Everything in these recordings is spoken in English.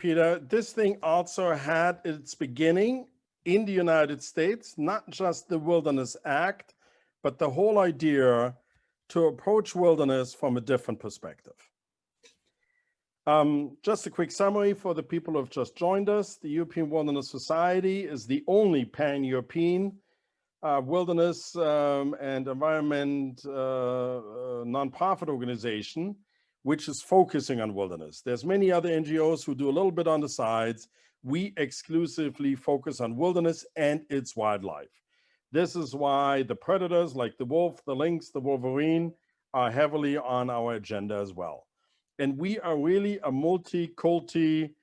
Peter, this thing also had its beginning in the United States, not just the Wilderness Act, but the whole idea to approach wilderness from a different perspective. Just a quick summary for the people who have just joined us. The European Wilderness Society is the only pan-European wilderness and environment nonprofit organization which is focusing on wilderness. There's many other NGOs who do a little bit on the sides. We exclusively focus on wilderness and its wildlife. This is why the predators like the wolf, the lynx, the wolverine are heavily on our agenda as well. And we are really a multi-culti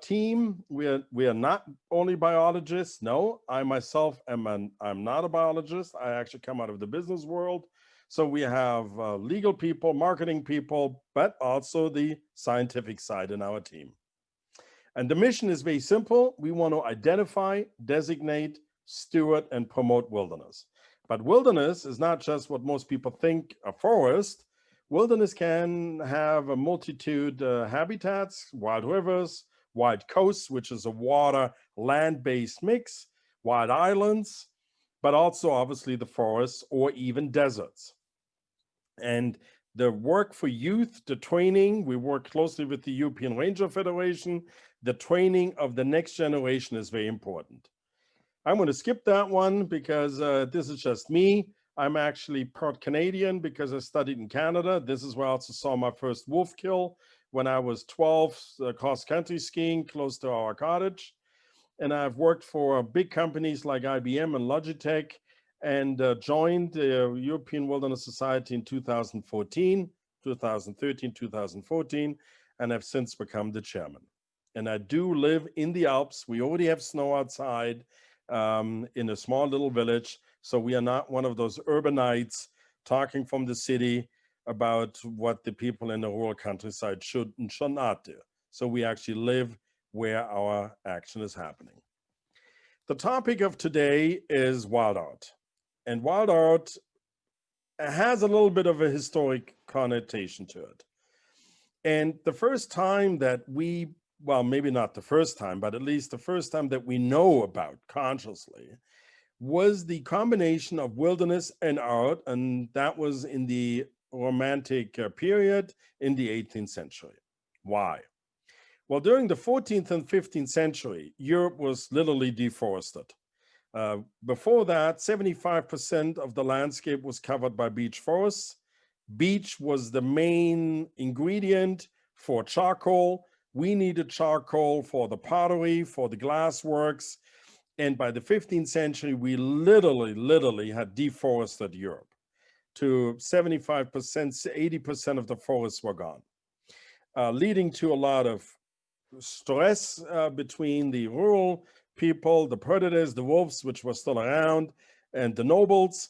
team. We are not only biologists. No, I myself I'm not a biologist. I actually come out of the business world. So we have legal people, marketing people, but also the scientific side in our team. And the mission is very simple. We want to identify, designate, steward, and promote wilderness. But wilderness is not just what most people think a forest. Wilderness can have a multitude habitats, wild rivers, wild coasts, which is a water land-based mix, wild islands, but also obviously the forests or even deserts. And the work for youth, the training, we work closely with the European Ranger Federation. The training of the next generation is very important. I'm going to skip that one because this is just me. I'm actually part Canadian because I studied in Canada. This is where I also saw my first wolf kill when I was 12, cross-country skiing close to our cottage. And I've worked for big companies like IBM and Logitech, and joined the European Wilderness Society in 2014, 2013, 2014, and have since become the chairman. And I do live in the Alps. We already have snow outside in a small little village. So we are not one of those urbanites talking from the city about what the people in the rural countryside should and should not do. So we actually live where our action is happening. The topic of today is WILDArt. And WILDArt has a little bit of a historic connotation to it. And the first time that we, well, maybe not the first time, but at least the first time that we know about consciously was the combination of wilderness and art, and that was in the Romantic period in the 18th century. Why? Well, during the 14th and 15th century, Europe was literally deforested. Before that, 75% of the landscape was covered by beech forests. Beech was the main ingredient for charcoal. We needed charcoal for the pottery, for the glass works. And by the 15th century, we literally had deforested Europe to 75%, 80% of the forests were gone, leading to a lot of stress between the rural people, the predators, the wolves, which were still around, and the nobles,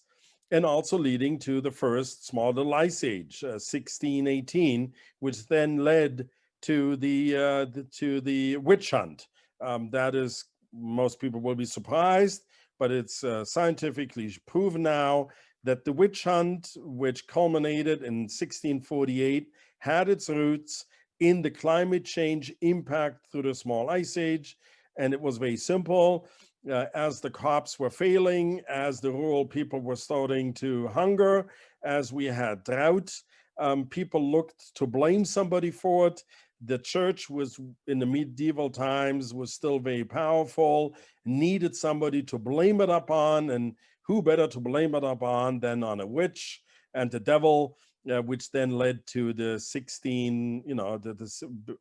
and also leading to the first small little ice age, 1618, which then led to the witch hunt. That is, most people will be surprised, but it's scientifically proven now that the witch hunt, which culminated in 1648, had its roots in the climate change impact through the small ice age. And it was very simple. As the crops were failing, as the rural people were starting to hunger, as we had drought, people looked to blame somebody for it. The church was, in the medieval times, was still very powerful, needed somebody to blame it upon, and who better to blame it upon than on a witch and the devil, which then led to the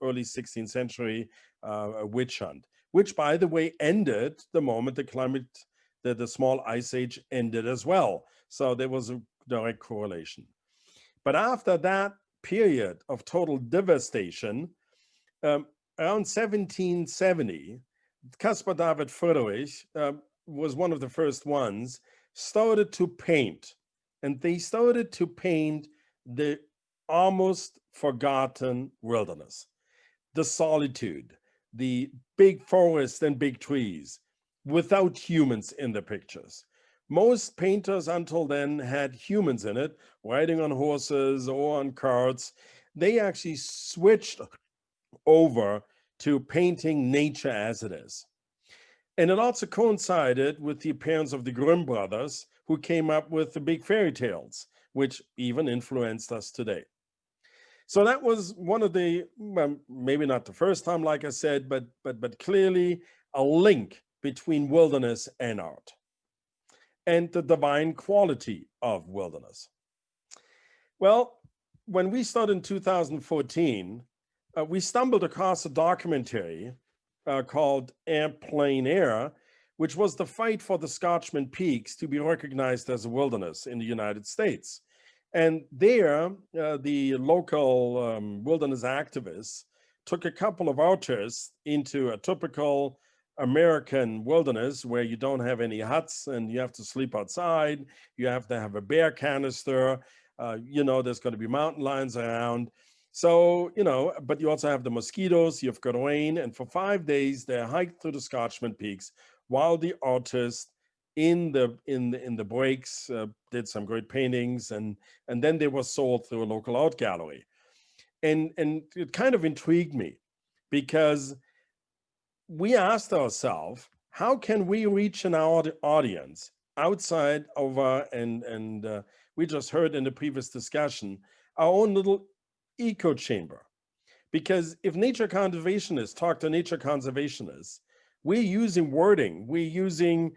early 16th century witch hunt, which, by the way, ended the moment the small ice age ended as well. So there was a direct correlation. But after that period of total devastation, around 1770, Caspar David Friedrich was one of the first ones, started to paint. And they started to paint the almost forgotten wilderness, the solitude, the big forests and big trees, without humans in the pictures. Most painters until then had humans in it, riding on horses or on carts. They actually switched over to painting nature as it is. And it also coincided with the appearance of the Grimm brothers, who came up with the big fairy tales, which even influenced us today. So that was one of the, well, maybe not the first time, like I said, but clearly a link between wilderness and art and the divine quality of wilderness. Well, when we started in 2014, we stumbled across a documentary called Airplane Air, which was the fight for the Scotchman Peaks to be recognized as a wilderness in the United States. And there, the local wilderness activists took a couple of artists into a typical American wilderness where you don't have any huts and you have to sleep outside. You have to have a bear canister. There's going to be mountain lions around. So, but you also have the mosquitoes, you've got rain. And for 5 days, they hiked through the Scotchman Peaks while the artists in the breaks did some great paintings, and then they were sold through a local art gallery. And it kind of intrigued me because we asked ourselves, how can we reach an audience outside of and we just heard in the previous discussion, our own little echo chamber? Because if nature conservationists talk to nature conservationists, we're using wording, we're using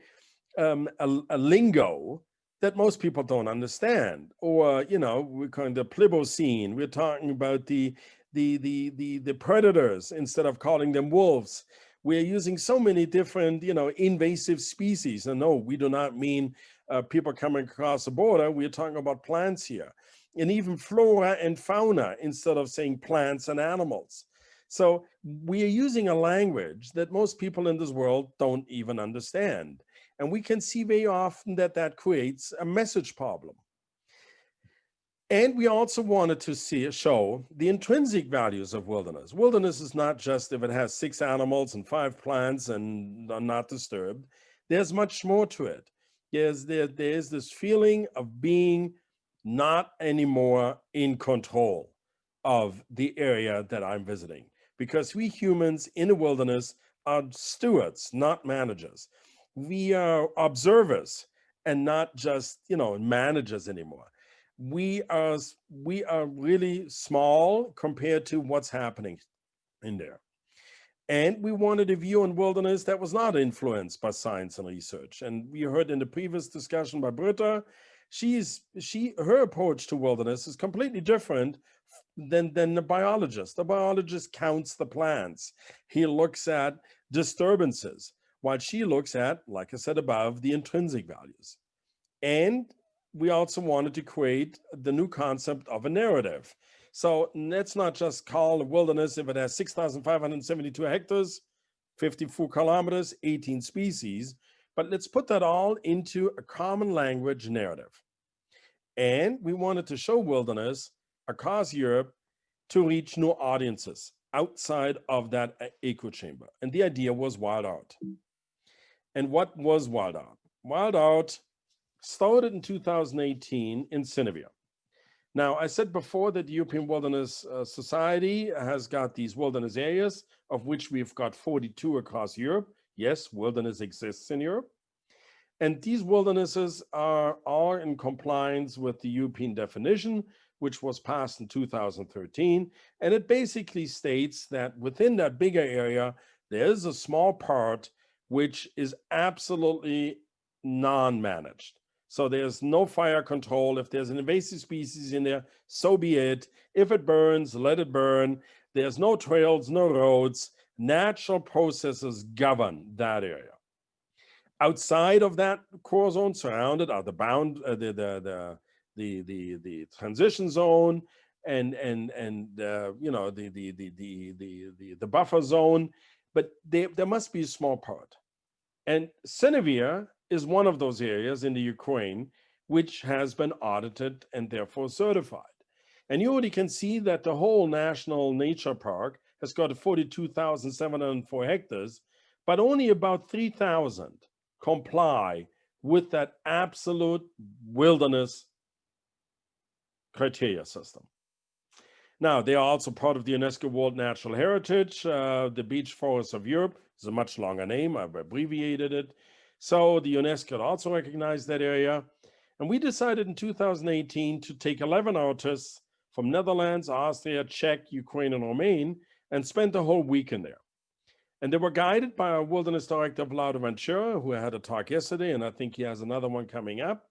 a lingo that most people don't understand. Or, we're calling the plebocene. We're talking about the predators instead of calling them wolves. We're using so many different, invasive species. And no, we do not mean people coming across the border. We're talking about plants here. And even flora and fauna instead of saying plants and animals. So we are using a language that most people in this world don't even understand. And we can see very often that creates a message problem. And we also wanted to show the intrinsic values of wilderness. Wilderness is not just if it has 6 animals and 5 plants and are not disturbed. There's much more to it. There's this feeling of being not anymore in control of the area that I'm visiting. Because we humans in the wilderness are stewards, not managers. We are observers and not just, managers anymore. We are really small compared to what's happening in there. And we wanted a view on wilderness that was not influenced by science and research. And we heard in the previous discussion by Britta, her approach to wilderness is completely different than the biologist. The biologist counts the plants. He looks at disturbances, while she looks at, like I said above, the intrinsic values. And we also wanted to create the new concept of a narrative. So let's not just call a wilderness if it has 6,572 hectares, 54 kilometers, 18 species, but let's put that all into a common language narrative. And we wanted to show wilderness across Europe to reach new audiences outside of that echo chamber. And the idea was wild art. And what was wild art? Wild art started in 2018 in Cinevia. Now, I said before that the European Wilderness Society has got these wilderness areas, of which we've got 42 across Europe. Yes, wilderness exists in Europe. And these wildernesses are all in compliance with the European definition, which was passed in 2013. And it basically states that within that bigger area, there is a small part which is absolutely non-managed. So there's no fire control. If there's an invasive species in there, so be it. If it burns, let it burn. There's no trails, no roads. Natural processes govern that area. Outside of that core zone, surrounded are the transition zone and the buffer zone, but there must be a small part. And Cinevia is one of those areas in the Ukraine which has been audited and therefore certified. And you already can see that the whole National Nature Park has got 42,704 hectares, but only about 3,000 comply with that absolute wilderness criteria system. Now, they are also part of the UNESCO World Natural Heritage. The beech forests of Europe is a much longer name. I've abbreviated it. So the UNESCO also recognized that area. And we decided in 2018 to take 11 artists from Netherlands, Austria, Czech, Ukraine, and Romania and spend the whole week in there. And they were guided by our wilderness director, Vlado Ventura, who had a talk yesterday, and I think he has another one coming up.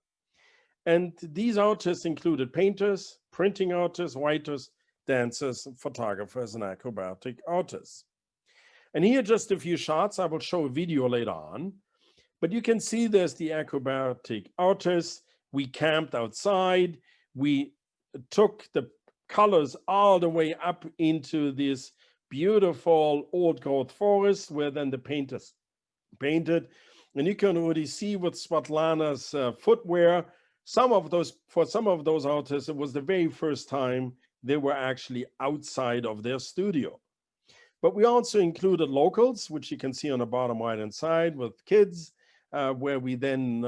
And these artists included painters, printing artists, writers, dancers, photographers, and acrobatic artists. And here are just a few shots. I will show a video later on. But you can see there's the acrobatic artists. We camped outside. We took the colors all the way up into this beautiful old growth forest where then the painters painted. And you can already see with Svetlana's footwear, for some of those artists, it was the very first time they were actually outside of their studio. But we also included locals, which you can see on the bottom right-hand side with kids, where we then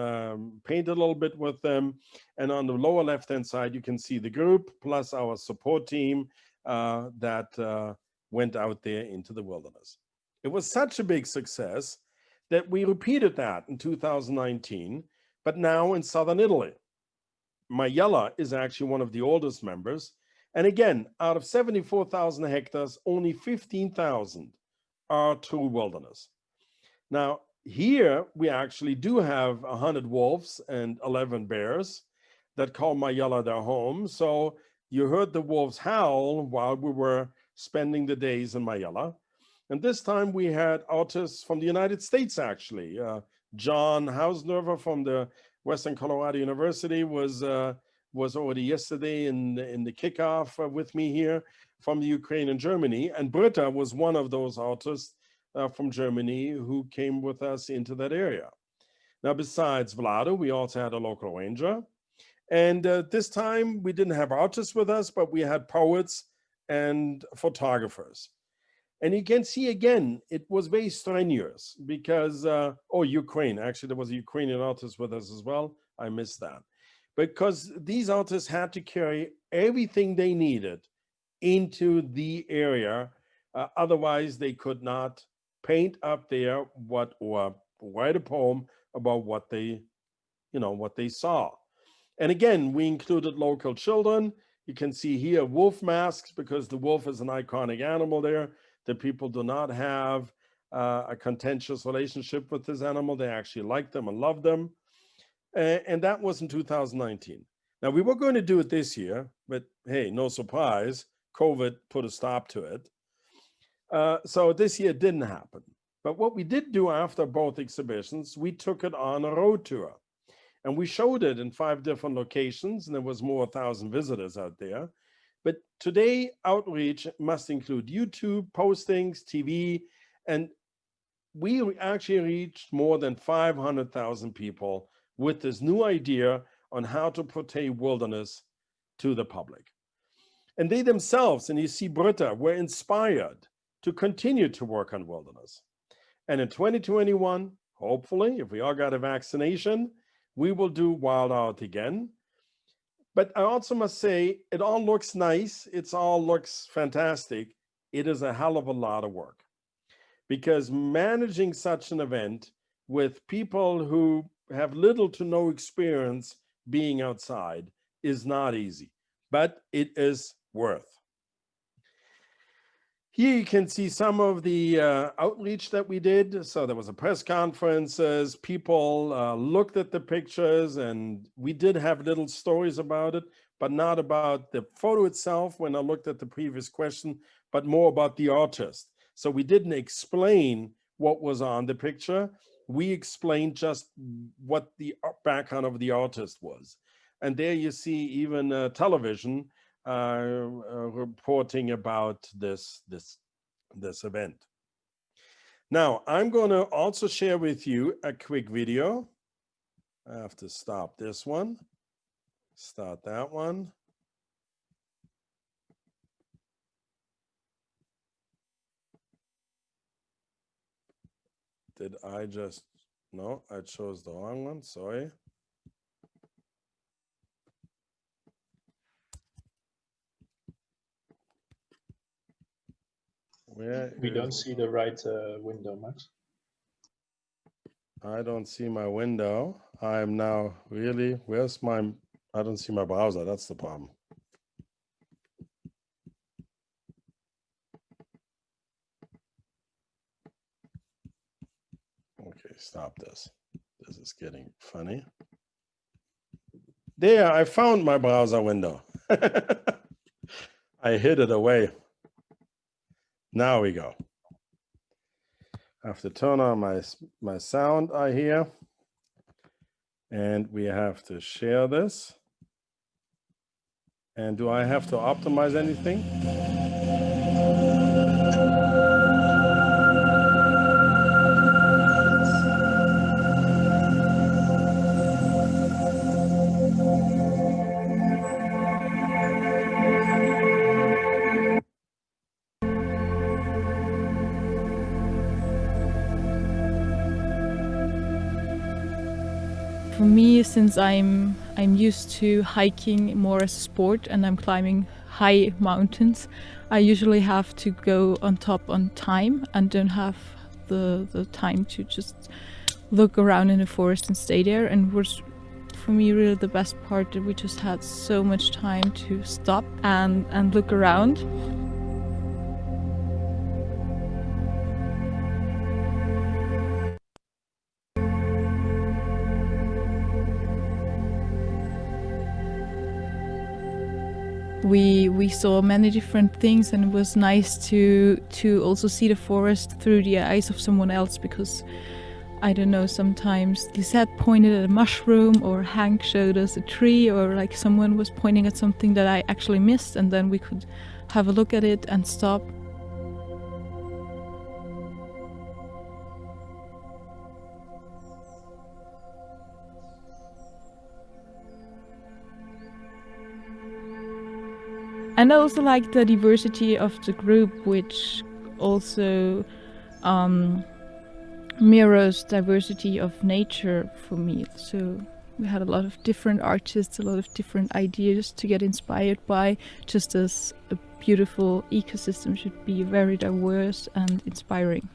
painted a little bit with them. And on the lower left-hand side, you can see the group plus our support team that went out there into the wilderness. It was such a big success that we repeated that in 2019, but now in southern Italy. Majella is actually one of the oldest members. And again, out of 74,000 hectares, only 15,000 are true wilderness. Now, here we actually do have 100 wolves and 11 bears that call Majella their home. So you heard the wolves howl while we were spending the days in Majella. And this time we had artists from the United States, actually. John Hausnerver from the Western Colorado University was already yesterday in the kickoff with me here from the Ukraine and Germany. And Britta was one of those artists from Germany who came with us into that area. Now, besides Vlado, we also had a local ranger. And this time we didn't have artists with us, but we had poets and photographers. And you can see again, it was very strenuous because, Ukraine, actually there was a Ukrainian artist with us as well. I missed that. Because these artists had to carry everything they needed into the area. Otherwise they could not paint up there or write a poem about what they saw. And again, we included local children. You can see here wolf masks because the wolf is an iconic animal there. The people do not have a contentious relationship with this animal. They actually like them and love them. And that was in 2019. Now, we were going to do it this year, but hey, no surprise, COVID put a stop to it. So this year didn't happen. But what we did do after both exhibitions, we took it on a road tour. And we showed it in 5 different locations, and there was more 1,000 visitors out there. But today, outreach must include YouTube, postings, TV, and we actually reached more than 500,000 people with this new idea on how to portray wilderness to the public. And they themselves, and you see Britta, were inspired to continue to work on wilderness. And in 2021, hopefully, if we all got a vaccination, we will do WILDArt again. But I also must say, it all looks nice. It all looks fantastic. It is a hell of a lot of work because managing such an event with people who have little to no experience being outside is not easy, but it is worth. Here you can see some of the outreach that we did. So there was a press conferences, people looked at the pictures, and we did have little stories about it, but not about the photo itself when I looked at the previous question, but more about the artist. So we didn't explain what was on the picture. We explained just what the background of the artist was. And there you see even television reporting about this event. Now, I'm going to also share with you a quick video. I have to stop this one, start that one. Did I just, no, I chose the wrong one, sorry. We don't see the right window, Max. I don't see my window. I'm now really, where's my, I don't see my browser. That's the problem. Okay, stop this. This is getting funny. There, I found my browser window. I hid it away. Now we go. I have to turn on my sound, I hear. And we have to share this. And do I have to optimize anything? For me, since I'm used to hiking more as a sport and I'm climbing high mountains, I usually have to go on top on time and don't have the time to just look around in the forest and stay there. And was for me really the best part that we just had so much time to stop and look around. We saw many different things, and it was nice to also see the forest through the eyes of someone else, because I don't know, sometimes Lisette pointed at a mushroom, or Hank showed us a tree, or like someone was pointing at something that I actually missed, and then we could have a look at it and stop. And I also like the diversity of the group, which also mirrors diversity of nature for me. So we had a lot of different artists, a lot of different ideas to get inspired by, just as a beautiful ecosystem should be very diverse and inspiring.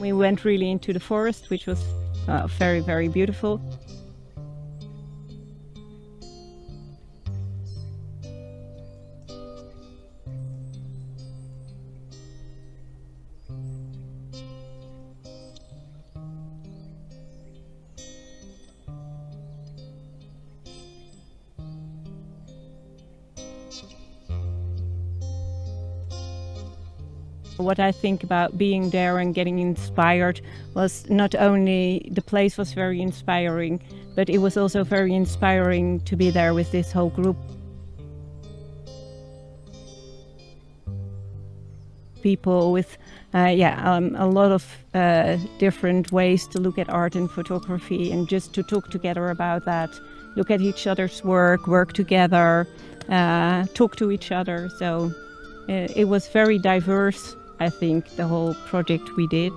We went really into the forest, which was very, very beautiful. What I think about being there and getting inspired was not only the place was very inspiring, but it was also very inspiring to be there with this whole group. People with a lot of different ways to look at art and photography, and just to talk together about that, look at each other's work together, talk to each other. So it was very diverse, I think, the whole project we did.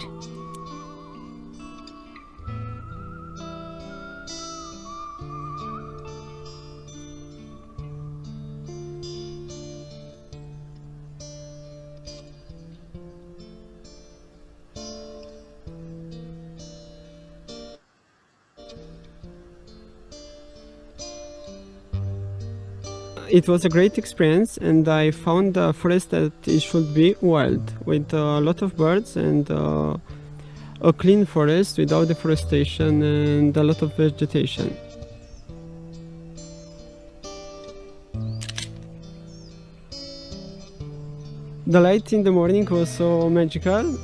It was a great experience, and I found the forest that it should be wild, with a lot of birds and a clean forest without deforestation and a lot of vegetation. The light in the morning was so magical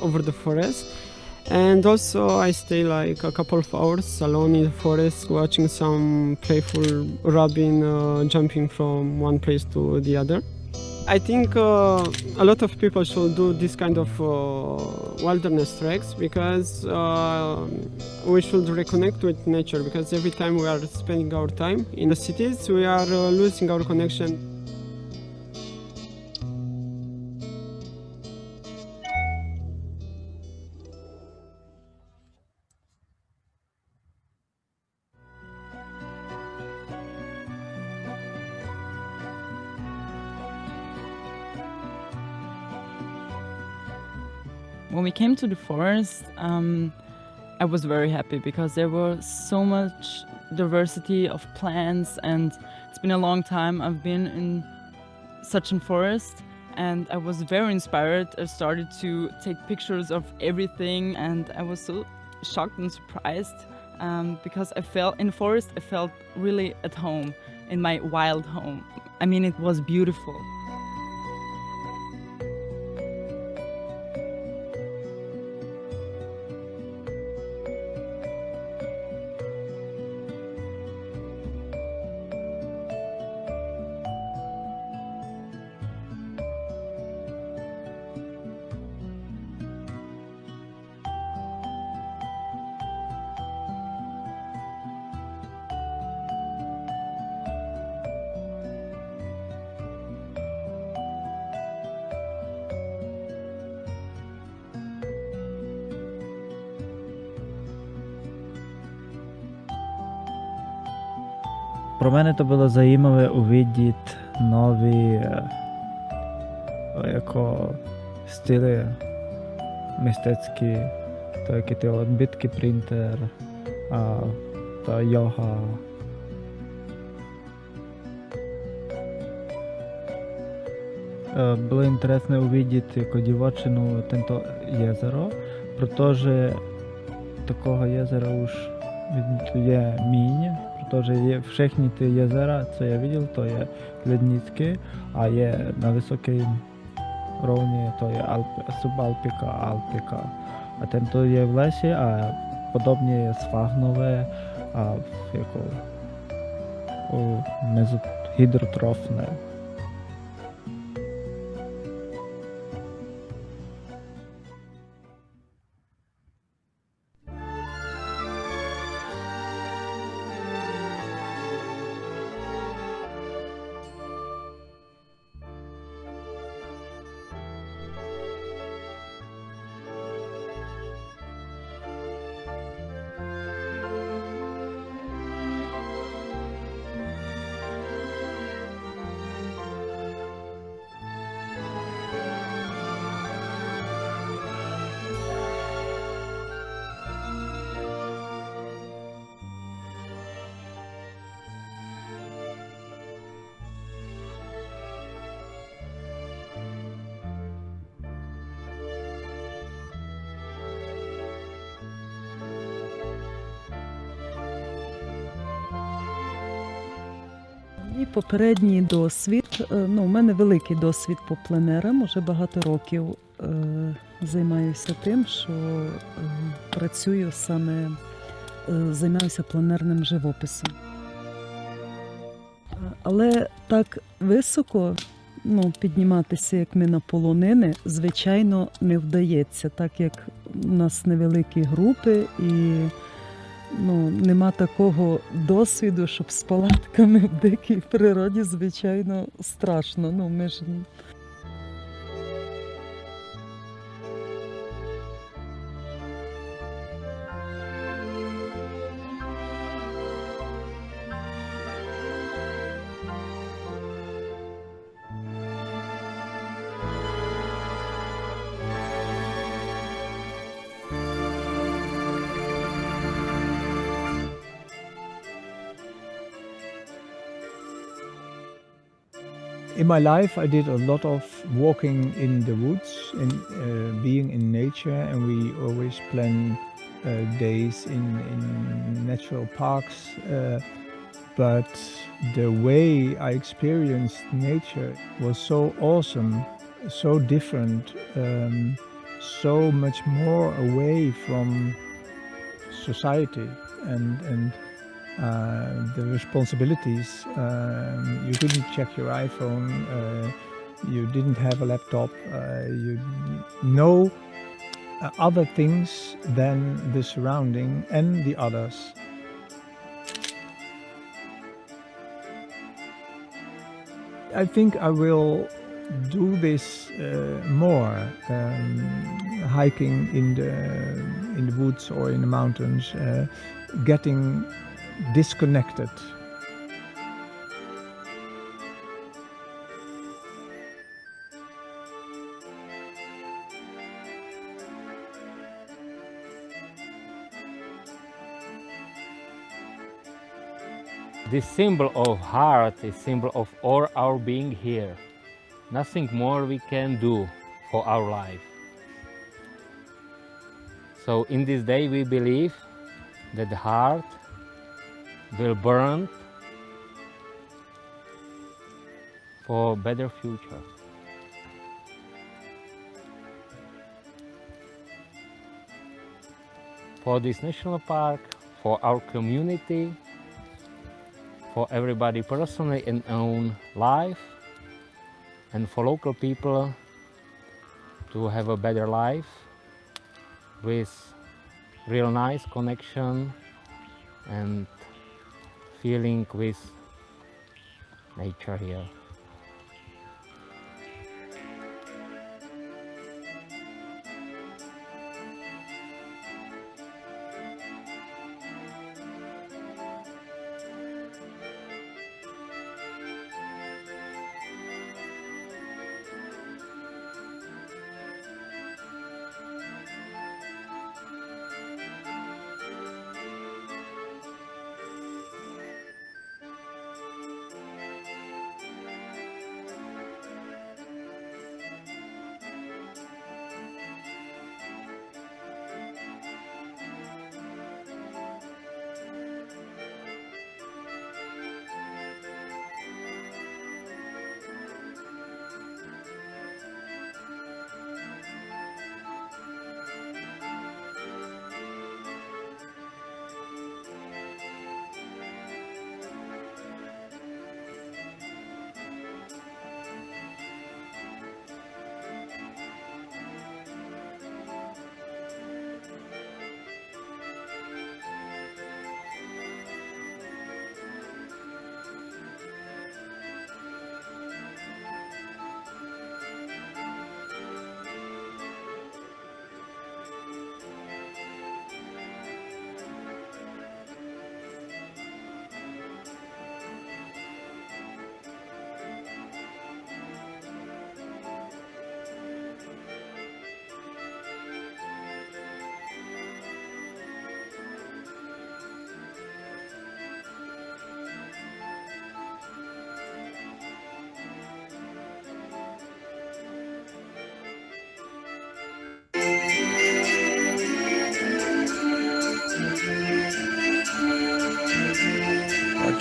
over the forest. And also I stay like a couple of hours alone in the forest, watching some playful robin jumping from one place to the other. I think a lot of people should do this kind of wilderness treks because we should reconnect with nature, because every time we are spending our time in the cities, we are losing our connection. When we came to the forest, I was very happy because there was so much diversity of plants, and it's been a long time I've been in such a forest, and I was very inspired. I started to take pictures of everything, and I was so shocked and surprised because I felt in the forest, I felt really at home in my wild home. I mean, it was beautiful. Про мене то було zajímavé uvidět нові jako styly мистецькі, то які ти odbytky printer a ta yoga. Було інтересно увидіти jako дівочину тento jezero, protože такого jezera už je míň, protože je všechny ty jezera, co já viděl, to je lednické a je na vysokém rovně, to je subalpika a alpika. A tento je v lese a podobně je svahnové a jako hydrotrofné. Мій попередній досвід, у мене великий досвід по пленерам, уже багато років займаюся тим, що працюю саме, займаюся пленерним живописом. Але так високо підніматися, як ми на полонини, звичайно, не вдається, так як у нас невеликі групи і нема такого досвіду, щоб з палатками в дикій природі, звичайно, страшно. Ми ж... In my life, I did a lot of walking in the woods and being in nature, and we always plan days in natural parks. But the way I experienced nature was so awesome, so different, so much more away from society and the responsibilities. You couldn't check your iPhone. You didn't have a laptop. You know other things than the surrounding and the others. I think I will do this more, hiking in the woods or in the mountains, getting disconnected. This symbol of heart is symbol of all our being here. Nothing more we can do for our life. So in this day we believe that the heart will burn for a better future. For this national park, for our community, for everybody personally in own life, and for local people to have a better life with real nice connection and feeling with nature here.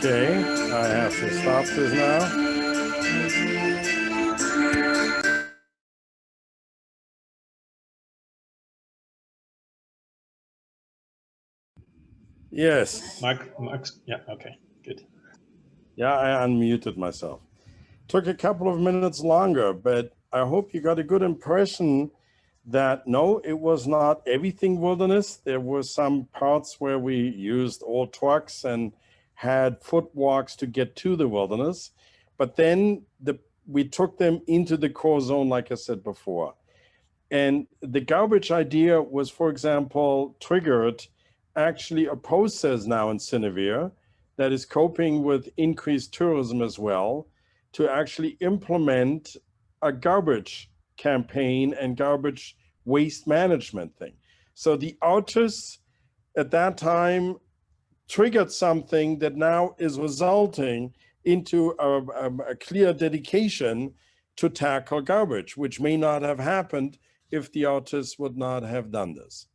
Okay, I have to stop this now. Yes. Max, yeah, okay, good. Yeah, I unmuted myself. Took a couple of minutes longer, but I hope you got a good impression that no, it was not everything wilderness. There were some parts where we used old trucks and had foot walks to get to the wilderness, but then we took them into the core zone, like I said before. And the garbage idea was, for example, triggered actually a process now in Cinevere that is coping with increased tourism as well, to actually implement a garbage campaign and garbage waste management thing. So the artists at that time triggered something that now is resulting into a clear dedication to tackle garbage, which may not have happened if the artists would not have done this.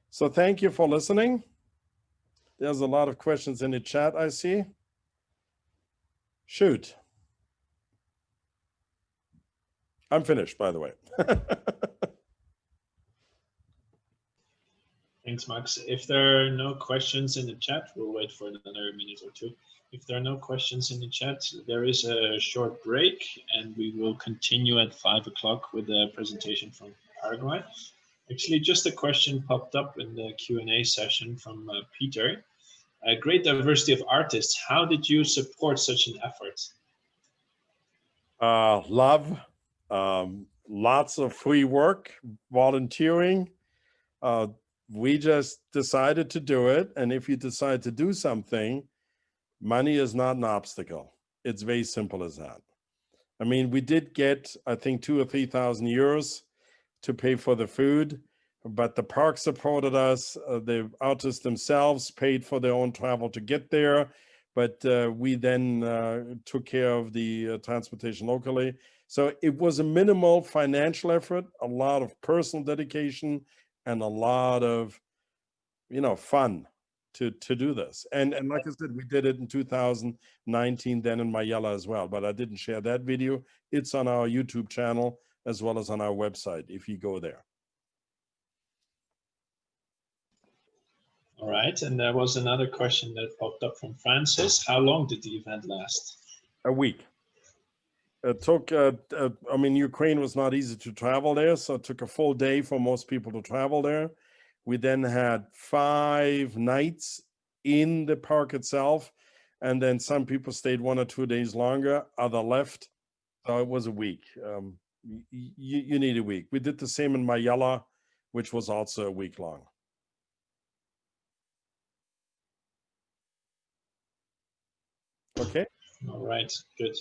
So thank you for listening. There's a lot of questions in the chat, I see. Shoot. I'm finished, by the way. Thanks, Max. If there are no questions in the chat, we'll wait for another minute or two. If there are no questions in the chat, there is a short break and we will continue at 5 o'clock with a presentation from Paraguay. Actually, just a question popped up in the Q&A session from Peter. A great diversity of artists. How did you support such an effort? Love, lots of free work, volunteering. We just decided to do it. And if you decide to do something, money is not an obstacle. It's very simple as that. I mean, we did get, I think, 2,000 or 3,000 euros to pay for the food, but the park supported us. The artists themselves paid for their own travel to get there, but we then took care of the transportation locally. So it was a minimal financial effort, a lot of personal dedication, and a lot of, fun to do this. And like I said, we did it in 2019, then in Mayala as well, but I didn't share that video. It's on our YouTube channel as well as on our website if you go there. All right, and there was another question that popped up from Francis. How long did the event last? A week. It took, I mean, Ukraine was not easy to travel there, so it took a full day for most people to travel there. We then had 5 nights in the park itself, and then some people stayed 1 or 2 days longer, other left. So it was a week. You need a week. We did the same in Mayala, which was also a week long. Okay. All right, good.